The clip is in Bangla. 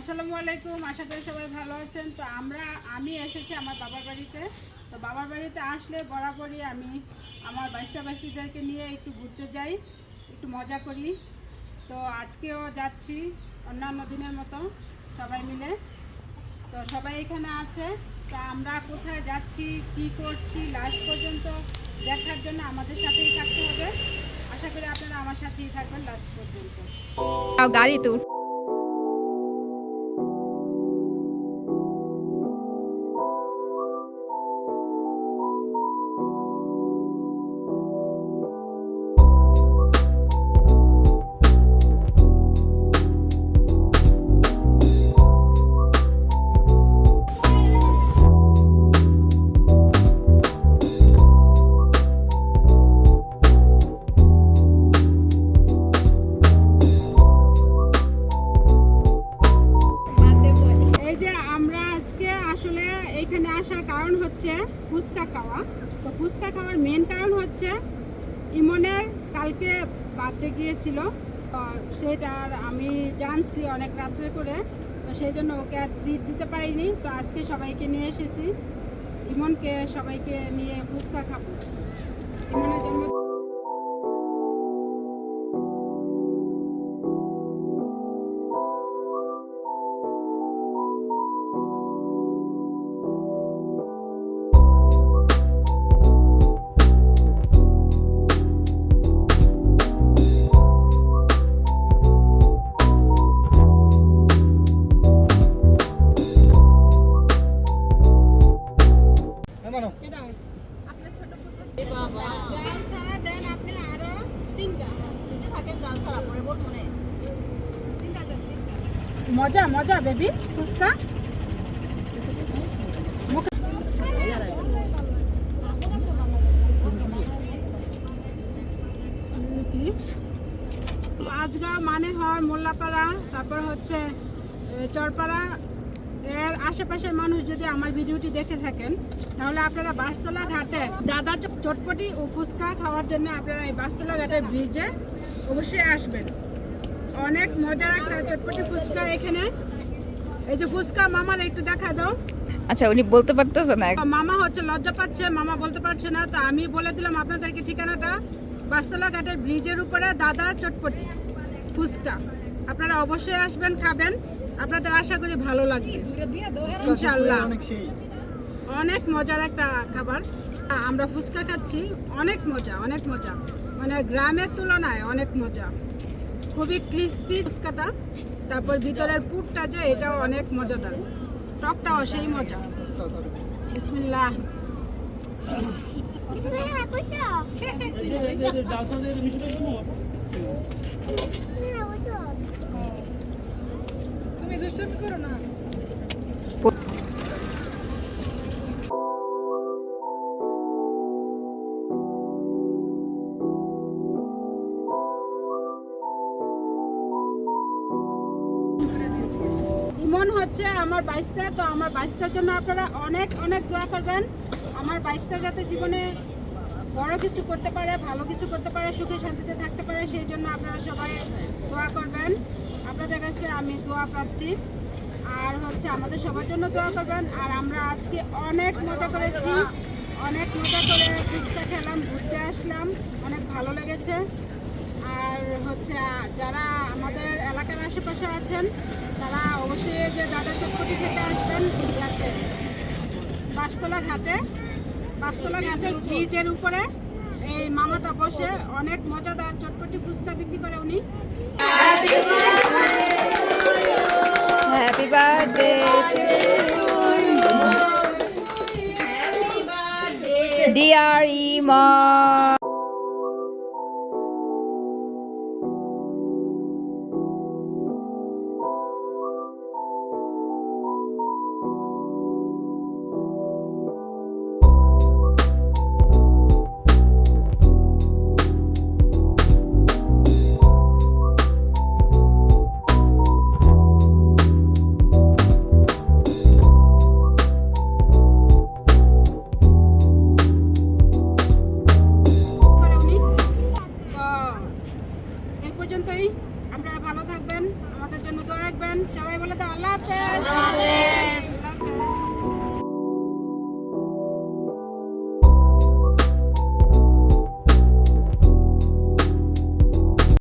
আসসালামু আলাইকুম, আশা করি সবাই ভালো আছেন। তো আমি এসেছি আমার বাবার বাড়িতে। তো বাবার বাড়িতে আসলে বরাবরই আমি আমার বাইস্তাদেরকে নিয়ে একটু ঘুরতে যাই, একটু মজা করি। তো আজকেও যাচ্ছি অন্যান্য দিনের মতো সবাই মিলে। তো সবাই এখানে আছে। তো আমরা কোথায় যাচ্ছি, কি করছি, লাস্ট পর্যন্ত দেখার জন্য আমাদের সাথেই থাকতে হবে। আশা করি আপনারা আমার সাথেই থাকবেন লাস্ট পর্যন্ত। গাড়ি তো এখানে আসার কারণ হচ্ছে ফুচকা খাওয়া। তো ফুচকা খাওয়ার মেন কারণ হচ্ছে ইমনের কালকে বার্থডে গিয়েছিল, সেটার আমি জানছি অনেক রাত্রে করে। তো সেই জন্য ওকে আর ট্রিট দিতে পারিনি। তো আজকে সবাইকে নিয়ে এসেছি, ইমনকে সবাইকে নিয়ে ফুচকা খাবো ইমনের জন্য। মজা মজা বেবি ফুচকা। আজগাঁও মানে হয় মোল্লাপাড়া, তারপর হচ্ছে চরপাড়া, এর আশেপাশের মানুষ যদি আমার ভিডিওটি দেখে থাকেন তাহলে আপনারা বাসতলা ঘাটে দাদা চটপটি ও ফুচকা খাওয়ার জন্য আপনারা এই বাসতলা ঘাটের ব্রিজে অবশ্যই আসবেন। অনেক মজার একটা চটপটি ফুচকা এখানে। এই যে ফুচকা মামার একটু দেখা দাও। আচ্ছা, উনি বলতে পারতেছে না, মামা হচ্ছে লজ্জা পাচ্ছে, মামা বলতে পারছে না। তো আমি বলে দিলাম আপনাদেরকে ঠিকানাটা, বাসতলা ঘাটের ব্রিজের উপরে দাদা চটপটি ফুচকা। আপনারা অবশ্যই আসবেন, খাবেন, আপনাদের আশা করি ভালো লাগবে ইনশাআল্লাহ। অনেক মজার একটা খাবার। আমরা ফুচকা খাচ্ছি, অনেক মজা, অনেক মজা, মানে গ্রামের তুলনায় অনেক মজা। খুবই ক্রিস্পি ফুচকাটা, তারপর ভিতরের পুরটা যে এটাও অনেক মজাদার, টকটাও সেই মজা। বিসমিল্লাহ। তুমি দুষ্টুমি করো না। ইমন হচ্ছে আমার বাইস্তা। তো আমার বাইস্তার জন্য আপনারা অনেক অনেক দোয়া করবেন। আমার বাইস্তা যাতে জীবনে বড় কিছু করতে পারে, ভালো কিছু করতে পারে, সুখে শান্তিতে থাকতে পারে, সেই জন্য আপনারা সবাই দোয়া করবেন। আপনাদের কাছে আমি দোয়া প্রার্থী। আর হচ্ছে আমাদের সবার জন্য দোয়া করবেন। আর আমরা আজকে অনেক মজা করেছি, অনেক মজা করে ফুচকা খেলাম, ঘুরতে আসলাম, অনেক ভালো লেগেছে। আর হচ্ছে যারা আমাদের এলাকার আশেপাশে আছেন তারা অবশ্যই যে দাদা চটপটি খেতে আসবেন বাসতলা ঘাটের ব্রিজের উপরে। এই মামাটা বসে অনেক মজাদার চটপটি ফুচকা বিক্রি করে উনি। হ্যাপি বার্থডে ডিয়ার ইমন। দাও, আল্লাহ হাফেজ।